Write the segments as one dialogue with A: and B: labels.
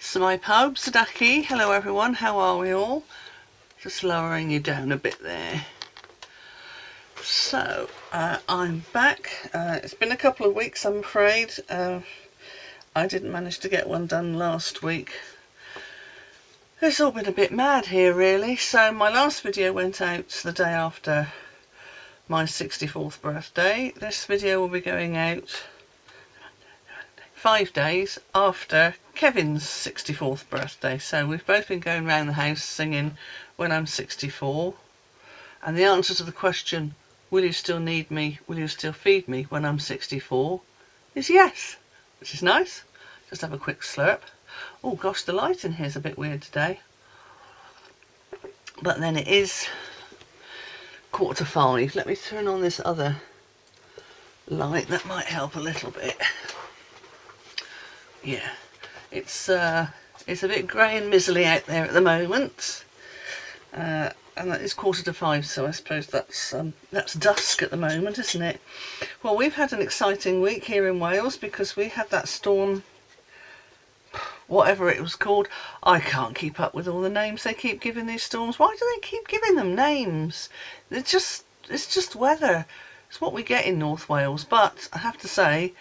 A: So my pawb, Sadaki, hello everyone, how are we all? Just lowering you down a bit there. So, I'm back. It's been a couple of weeks, I'm afraid. I didn't manage to get one done last week. It's all been a bit mad here, really. So my last video went out the day after my 64th birthday. This video will be going out 5 days after Kevin's 64th birthday. So we've both been going around the house singing When I'm 64. And the answer to the question, will you still need me, will you still feed me when I'm 64, is yes, which is nice. Just have a quick slurp. Oh gosh, the light in here is a bit weird today. But then it is 4:45. Let me turn on this other light, that might help a little bit. Yeah, it's a bit grey and miserly out there at the moment, and that is 4:45, so I suppose that's dusk at the moment, isn't it? Well, we've had an exciting week here in Wales because we had that storm, whatever it was called. I can't keep up with all the names they keep giving these storms. Why do they keep giving them names? It's just weather. It's what we get in North Wales. But I have to say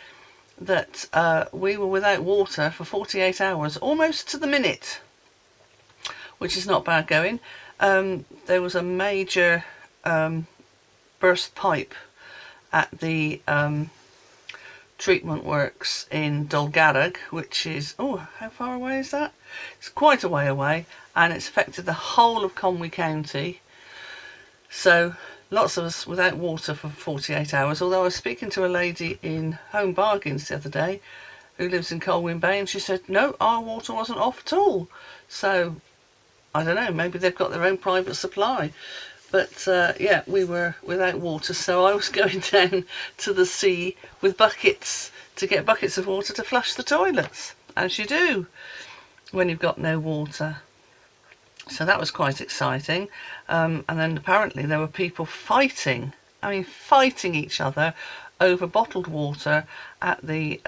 A: that we were without water for 48 hours, almost to the minute, which is not bad going. There was a major burst pipe at the treatment works in Dwr, which is, oh, how far away is that? It's quite a way away, and it's affected the whole of Conwy County. So lots of us without water for 48 hours, although I was speaking to a lady in Home Bargains the other day who lives in Colwyn Bay, and she said, no, our water wasn't off at all. So, I don't know, maybe they've got their own private supply. But, yeah, we were without water, so I was going down to the sea with buckets to get buckets of water to flush the toilets, as you do when you've got no water. So that was quite exciting. And then apparently there were people fighting each other over bottled water at the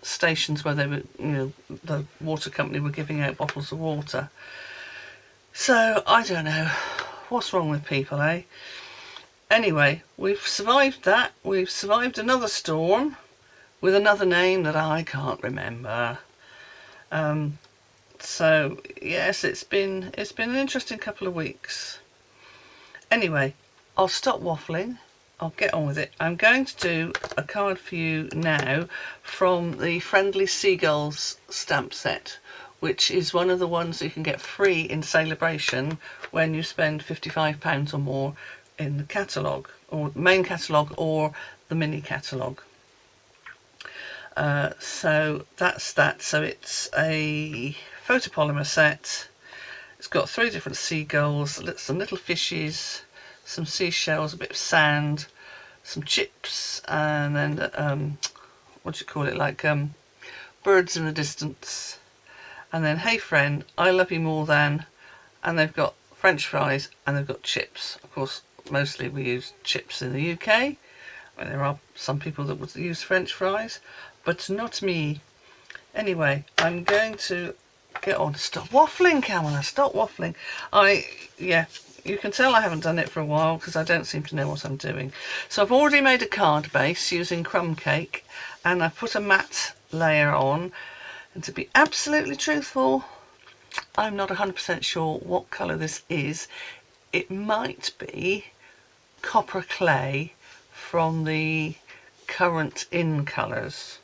A: stations where they were, the water company were giving out bottles of water. So I don't know, what's wrong with people, eh? Anyway, we've survived that. We've survived another storm with another name that I can't remember. So yes, it's been an interesting couple of weeks. Anyway, I'll stop waffling. I'll get on with it. I'm going to do a card for you now from the Friendly Seagulls stamp set, which is one of the ones that you can get free in Sale-a-Bration when you spend £55 or more in the catalogue, or main catalogue or the mini catalogue. So that's that. So it's a photopolymer set. It's got 3 different seagulls, some little fishes, some seashells, a bit of sand, some chips, and then what do you call it, like birds in the distance. And then hey friend, I love you more than, and they've got French fries and they've got chips. Of course, mostly we use chips in the UK. There are some people that would use French fries, but not me. Anyway, I'm going to get on. Stop waffling, Camilla, stop waffling. Yeah, you can tell I haven't done it for a while because I don't seem to know what I'm doing. So I've already made a card base using crumb cake, and I've put a matte layer on. And to be absolutely truthful, I'm not 100% sure what colour this is. It might be copper clay from the current in colours,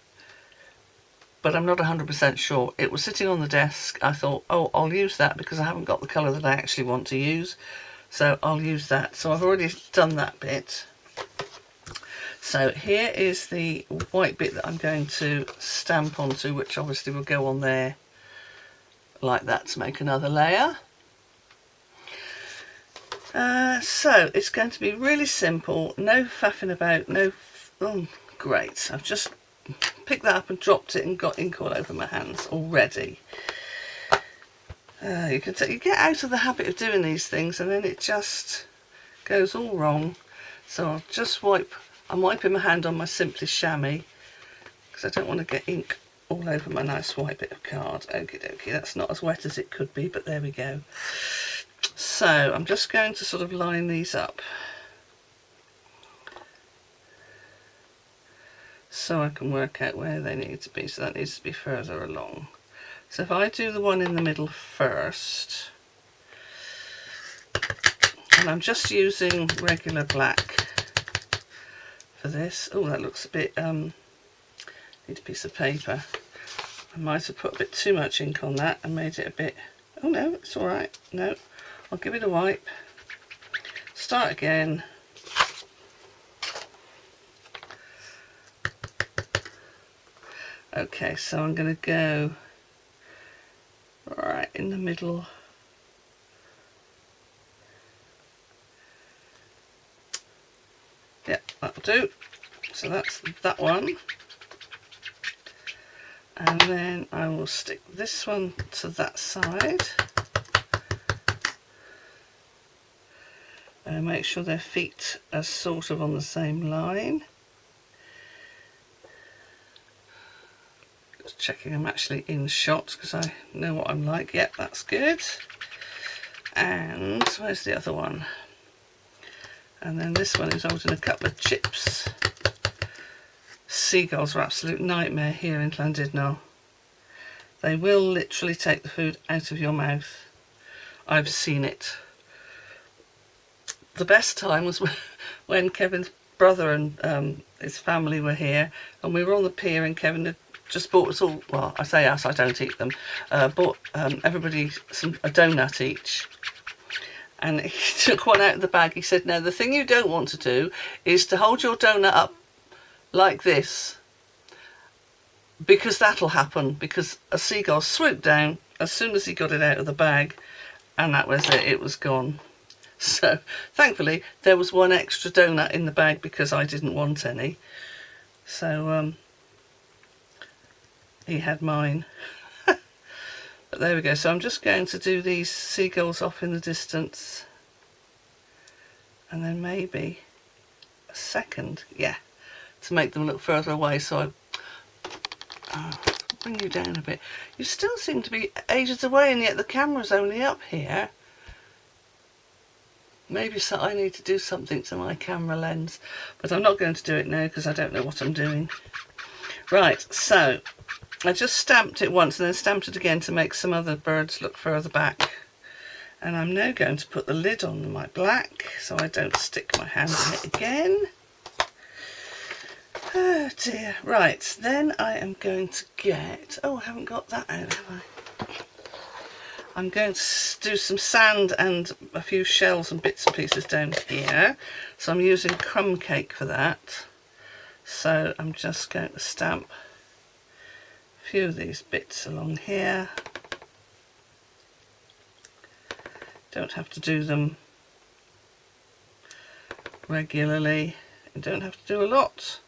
A: but I'm not 100% sure. It was sitting on the desk. I thought, oh, I'll use that because I haven't got the colour that I actually want to use, so I'll use that. So I've already done that bit. So here is the white bit that I'm going to stamp onto, which obviously will go on there like that to make another layer. So it's going to be really simple, no faffing about, oh great, I've just picked that up and dropped it and got ink all over my hands already. You get out of the habit of doing these things and then it just goes all wrong. So I'll just I'm wiping my hand on my Simply chamois because I don't want to get ink all over my nice white bit of card. Okie dokie, that's not as wet as it could be, but there we go. So I'm just going to sort of line these up so I can work out where they need to be. So that needs to be further along. So if I do the one in the middle first, and I'm just using regular black for this. Oh, that looks a bit, need a piece of paper. I might have put a bit too much ink on that and made it a bit, oh no, it's all right. No, I'll give it a wipe. Start again. Okay, so I'm going to go right in the middle. Yeah, that'll do. So that's that one. And then I will stick this one to that side. And make sure their feet are sort of on the same line. Just checking I'm actually in shot because I know what I'm like. Yep, that's good. And where's the other one? And then this one is holding a couple of chips. Seagulls are absolute nightmare here in Llandudno. They will literally take the food out of your mouth. I've seen it. The best time was when Kevin's brother and his family were here, and we were on the pier, and Kevin had just bought us all, well, I say us, I don't eat them, bought everybody a donut each. And he took one out of the bag. He said, now the thing you don't want to do is to hold your donut up like this, because that'll happen, because a seagull swooped down as soon as he got it out of the bag, and that was it, it was gone. So thankfully there was one extra donut in the bag because I didn't want any. So he had mine. But there we go. So I'm just going to do these seagulls off in the distance, and then maybe a second, yeah, to make them look further away. So I bring you down a bit. You still seem to be ages away, and yet the camera's only up here. Maybe so I need to do something to my camera lens, but I'm not going to do it now because I don't know what I'm doing. Right, so I just stamped it once and then stamped it again to make some other birds look further back. And I'm now going to put the lid on my black so I don't stick my hand in it again. Oh dear. Right, then I am going to get, oh, I haven't got that out, have I? I'm going to do some sand and a few shells and bits and pieces down here. So I'm using crumb cake for that. So I'm just going to stamp a few of these bits along here. Don't have to do them regularly. You don't have to do a lot.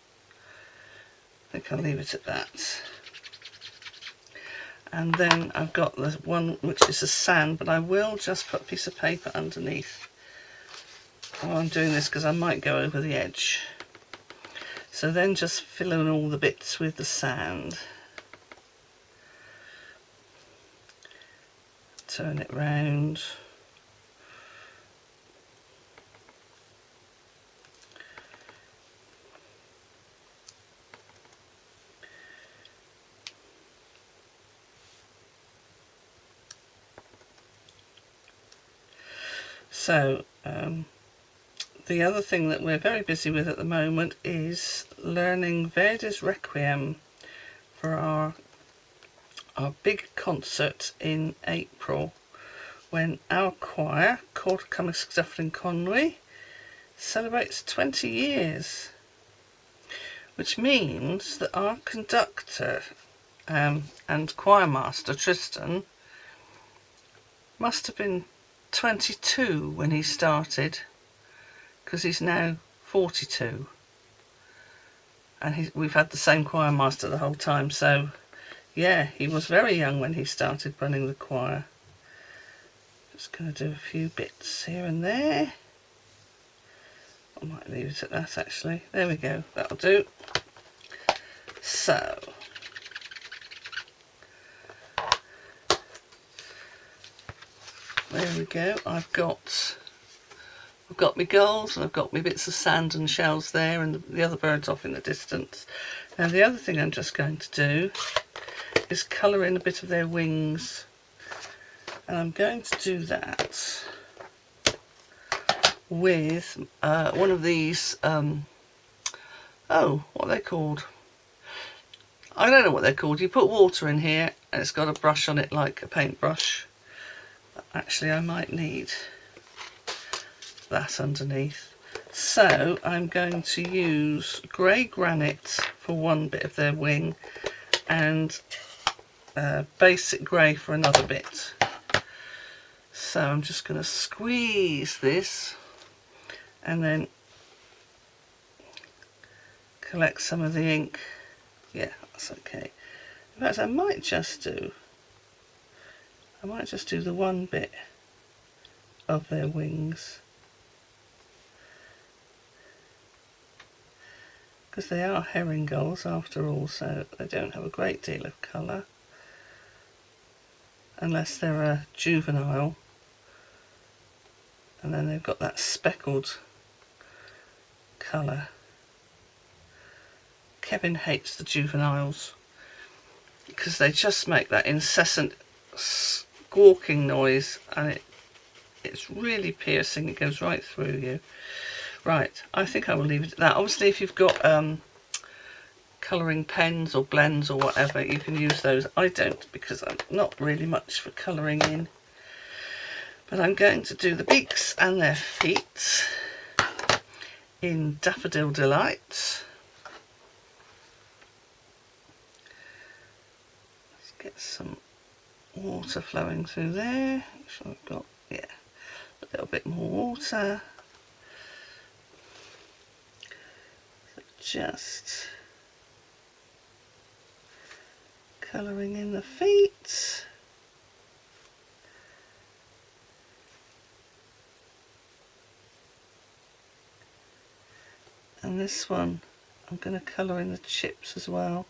A: I think I'll leave it at that. And then I've got the one which is a sand, but I will just put a piece of paper underneath while I'm doing this because I might go over the edge. So then just fill in all the bits with the sand. Turn it round. So the other thing that we're very busy with at the moment is learning Verdi's Requiem for our big concert in April, when our choir, Cor Cymru Conwy, celebrates 20 years, which means that our conductor and choir master Tristan must have been 22 when he started, because he's now 42, and we've had the same choir master the whole time. So yeah, he was very young when he started running the choir. Just going to do a few bits here and there. I might leave it at that actually. There we go, that'll do. So there we go. I've got my gulls and I've got my bits of sand and shells there, and the other birds off in the distance. Now the other thing I'm just going to do is colour in a bit of their wings, and I'm going to do that with one of these, oh, what are they called? I don't know what they're called. You put water in here and it's got a brush on it like a paintbrush. But actually I might need that underneath. So I'm going to use grey granite for one bit of their wing and basic grey for another bit. So I'm just going to squeeze this and then collect some of the ink. Yeah, that's okay. In fact, I might just do the one bit of their wings, because they are herring gulls after all, so they don't have a great deal of colour unless they're a juvenile, and then they've got that speckled colour. Kevin hates the juveniles because they just make that incessant squawking noise, and it's really piercing. It goes right through you. Right, I think I will leave it at that. Obviously, if you've got colouring pens or blends or whatever, you can use those. I don't, because I'm not really much for colouring in. But I'm going to do the beaks and their feet in Daffodil Delight. Let's get some water flowing through there. So I've got, yeah, a little bit more water. So just colouring in the feet. And this one, I'm going to colour in the chips as well.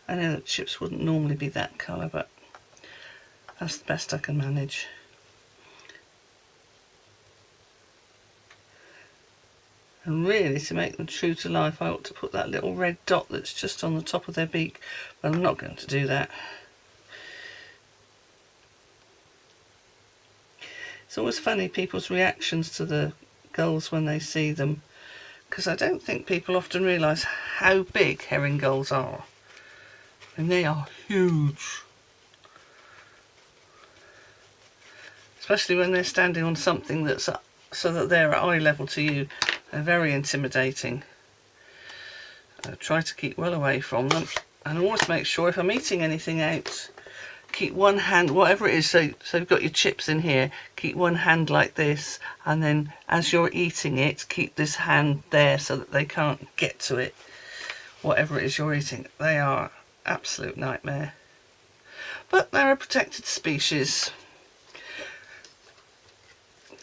A: I know that chips wouldn't normally be that colour, but that's the best I can manage. And really, to make them true to life, I ought to put that little red dot that's just on the top of their beak, but I'm not going to do that. It's always funny, people's reactions to the gulls when they see them, because I don't think people often realise how big herring gulls are. And they are huge. Especially when they're standing on something that's up, so that they're at eye level to you. They're very intimidating. Try to keep well away from them, and always make sure if I'm eating anything out, keep one hand, whatever it is, so you've got your chips in here, keep one hand like this, and then as you're eating it, keep this hand there so that they can't get to it, whatever it is you're eating. They are absolute nightmare. But they're a protected species.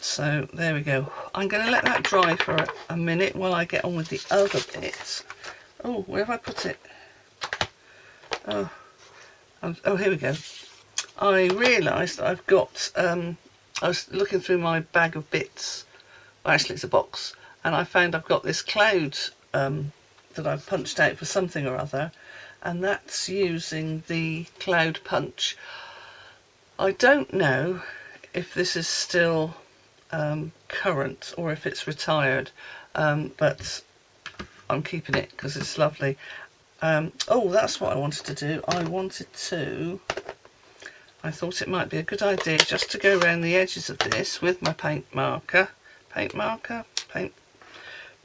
A: So there we go. I'm going to let that dry for a minute while I get on with the other bits. Oh, where have I put it? Oh, here we go. I realised I've got, I was looking through my bag of bits, well, actually it's a box, and I found I've got this cloud that I've punched out for something or other, and that's using the cloud punch. I don't know if this is still current or if it's retired, but I'm keeping it because it's lovely. Oh, that's what I wanted to do. I thought it might be a good idea just to go around the edges of this with my paint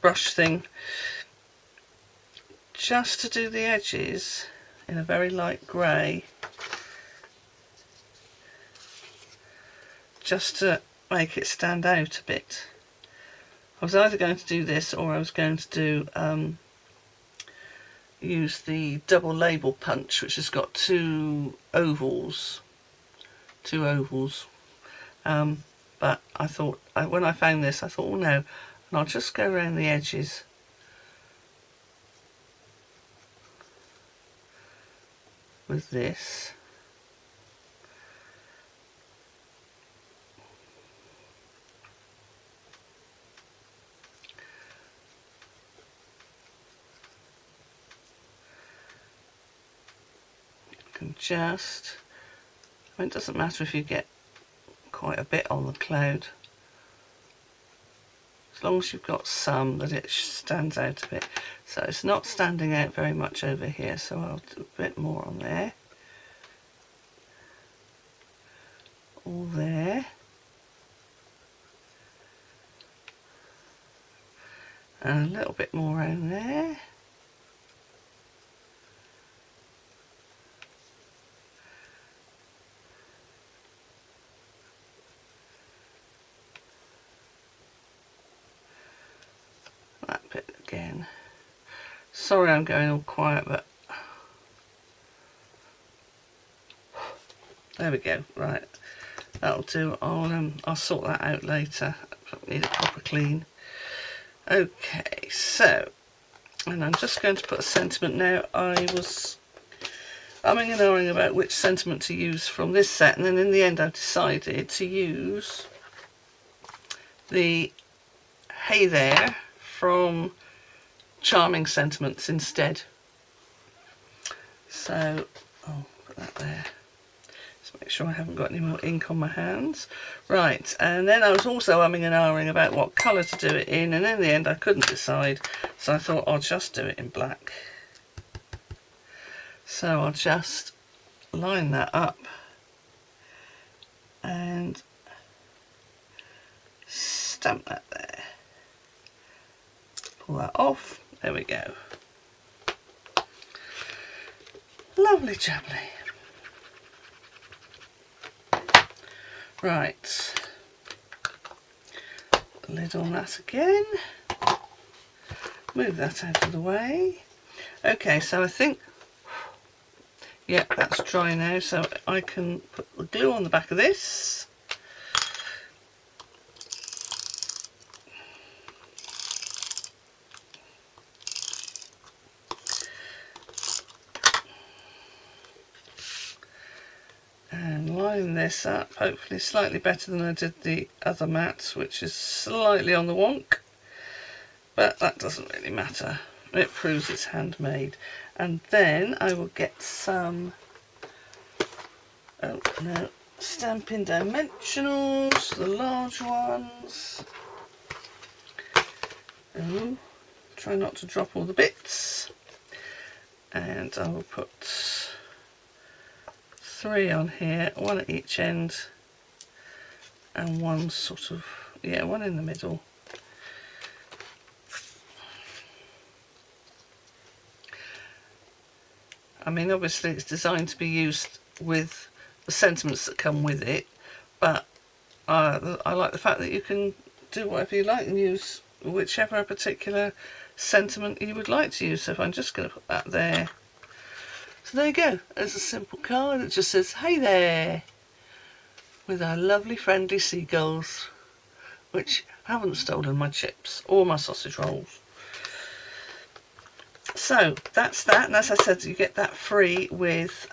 A: brush thing, just to do the edges in a very light grey, just to make it stand out a bit. I was either going to do this or I was going to do use the double label punch, which has got two ovals. But I thought, when I found this, I thought, oh no, and I'll just go around the edges. with this. You can just, I mean, it doesn't matter if you get quite a bit on the cloud, as long as you've got some that it stands out a bit. So it's not standing out very much over here, so I'll do a bit more on there. All there. And a little bit more around there. That bit again. Sorry I'm going all quiet, but there we go. Right, that'll do. I'll sort that out later. I need a proper clean. Okay, so, and I'm just going to put a sentiment now. I was umming and ahhing about which sentiment to use from this set, and then in the end I've decided to use the Hey There from Charming Sentiments instead. So I'll put that there. Just make sure I haven't got any more ink on my hands. Right, and then I was also umming and ahhing about what colour to do it in, and in the end I couldn't decide, so I thought I'll just do it in black. So I'll just line that up and stamp that there. Pull that off. There we go. Lovely jubbly. Right. Lid on that again. Move that out of the way. Okay, so I think, yeah, that's dry now, so I can put the glue on the back of this. And line this up, hopefully slightly better than I did the other mats, which is slightly on the wonk, but that doesn't really matter. It proves it's handmade. And then I will get some, oh no, Stampin Dimensionals, the large ones. Oh, try not to drop all the bits. And I will put 3 on here, 1 at each end, and 1 sort of, yeah, 1 in the middle. I mean, obviously it's designed to be used with the sentiments that come with it, but I like the fact that you can do whatever you like and use whichever particular sentiment you would like to use. So if I'm just going to put that there. So there you go, there's a simple card. It just says, hey there, with our lovely Friendly Seagulls, which haven't stolen my chips or my sausage rolls. So that's that, and as I said, you get that free with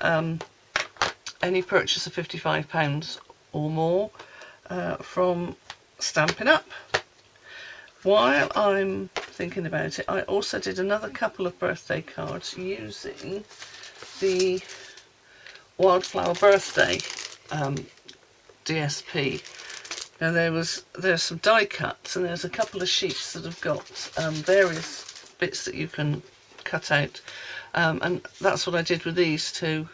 A: any purchase of £55 or more from Stampin' Up. While I'm thinking about it, I also did another couple of birthday cards using the Wildflower Birthday DSP. Now there's some die cuts, and there's a couple of sheets that have got various bits that you can cut out, and that's what I did with these two.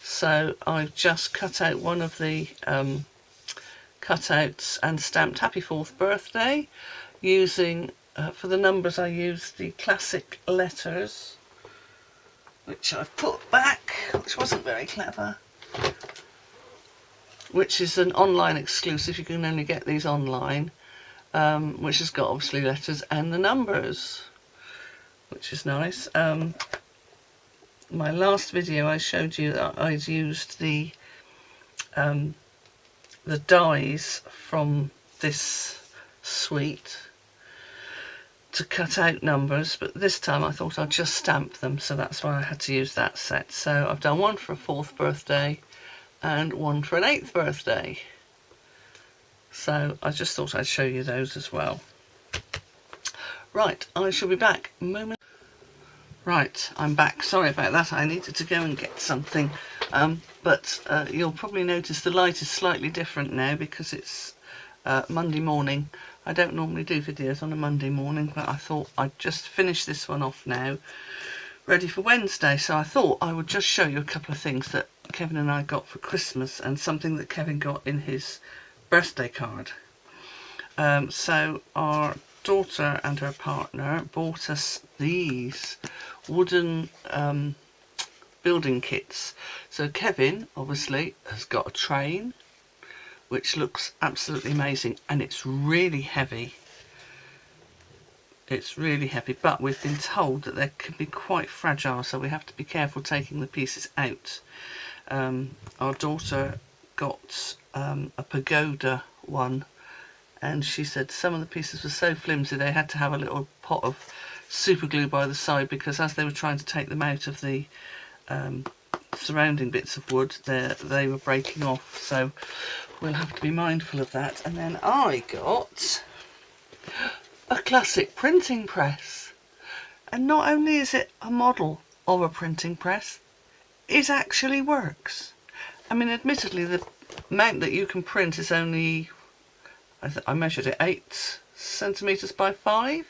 A: So I've just cut out one of the cutouts and stamped Happy 4th Birthday using, for the numbers I used the classic letters, which I've put back, which wasn't very clever, which is an online exclusive. You can only get these online, which has got obviously letters and the numbers, which is nice. My last video I showed you that I'd used the dies from this suite to cut out numbers, but this time I thought I'd just stamp them, so that's why I had to use that set. So I've done one for a 4th birthday and one for an 8th birthday. So I just thought I'd show you those as well. Right, I shall be back moment. Right, I'm back. Sorry about that. I needed to go and get something. But you'll probably notice the light is slightly different now because it's Monday morning. I don't normally do videos on a Monday morning, but I thought I'd just finish this one off now, ready for Wednesday. So I thought I would just show you a couple of things that Kevin and I got for Christmas and something that Kevin got in his birthday card. So our daughter and her partner bought us these wooden building kits. So Kevin obviously has got a train which looks absolutely amazing, and it's really heavy. It's really heavy, but we've been told that they can be quite fragile, so we have to be careful taking the pieces out. Our daughter got a pagoda one, and she said some of the pieces were so flimsy they had to have a little pot of super glue by the side, because as they were trying to take them out of the surrounding bits of wood, they were breaking off, so we'll have to be mindful of that. And then I got a classic printing press, and not only is it a model of a printing press, it actually works. I mean, admittedly the amount that you can print is only, I measured it 8 centimeters by 5,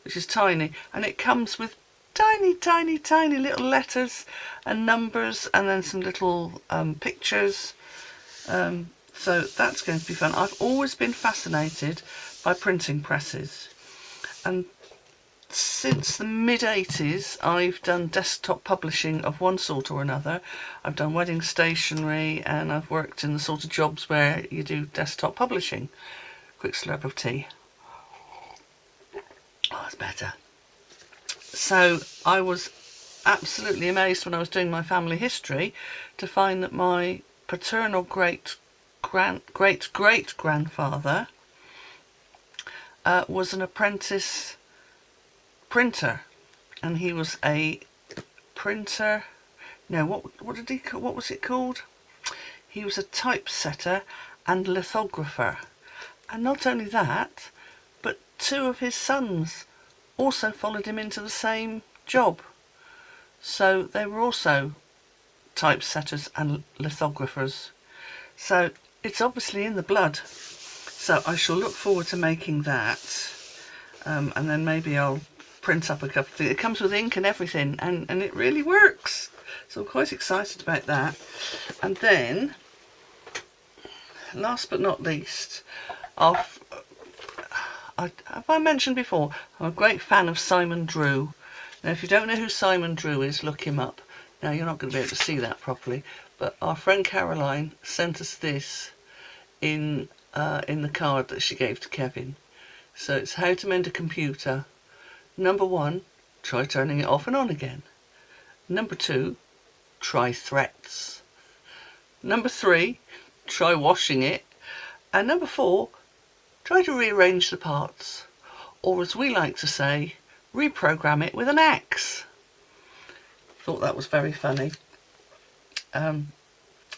A: which is tiny, and it comes with tiny little letters and numbers, and then some little pictures. So that's going to be fun. I've always been fascinated by printing presses, and since the mid-80s I've done desktop publishing of one sort or another. I've done wedding stationery, and I've worked in the sort of jobs where you do desktop publishing. Quick slurp of tea. Oh, it's better. So I was absolutely amazed when I was doing my family history to find that my paternal great-great-grandfather was an apprentice printer, and he was a printer. No, what was it called? He was a typesetter and lithographer, and not only that, but 2 of his sons also followed him into the same job, so they were also typesetters and lithographers. So it's obviously in the blood. So I shall look forward to making that, and then maybe I'll print up a couple of things. It comes with ink and everything, and it really works, so I'm quite excited about that. And then last but not least, have I mentioned before, I'm a great fan of Simon Drew. Now if you don't know who Simon Drew is, look him up. Now you're not going to be able to see that properly, but our friend Caroline sent us this in the card that she gave to Kevin. So it's how to mend a computer. Number 1, try turning it off and on again. Number 2, try threats. Number 3, try washing it. And number 4, try to rearrange the parts, or as we like to say, reprogram it with an axe. Thought that was very funny.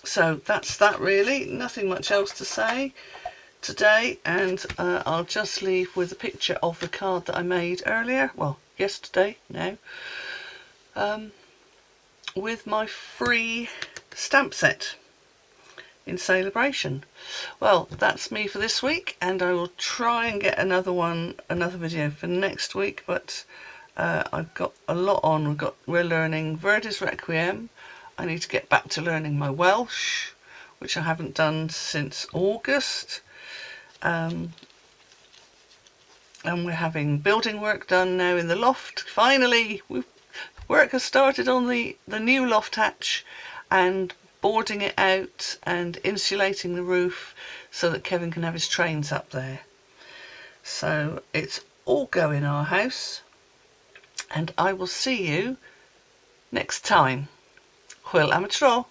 A: So that's that really, nothing much else to say today, and I'll just leave with a picture of the card that I made earlier, well yesterday now, with my free stamp set in Sale-a-Bration. Well, that's me for this week, and I will try and get another video for next week, but I've got a lot on. We're learning Verdi's Requiem. I need to get back to learning my Welsh, which I haven't done since August. And we're having building work done now in the loft. Finally, work has started on the new loft hatch, and boarding it out and insulating the roof so that Kevin can have his trains up there. So it's all go in our house, and I will see you next time. Hwyl am y tro.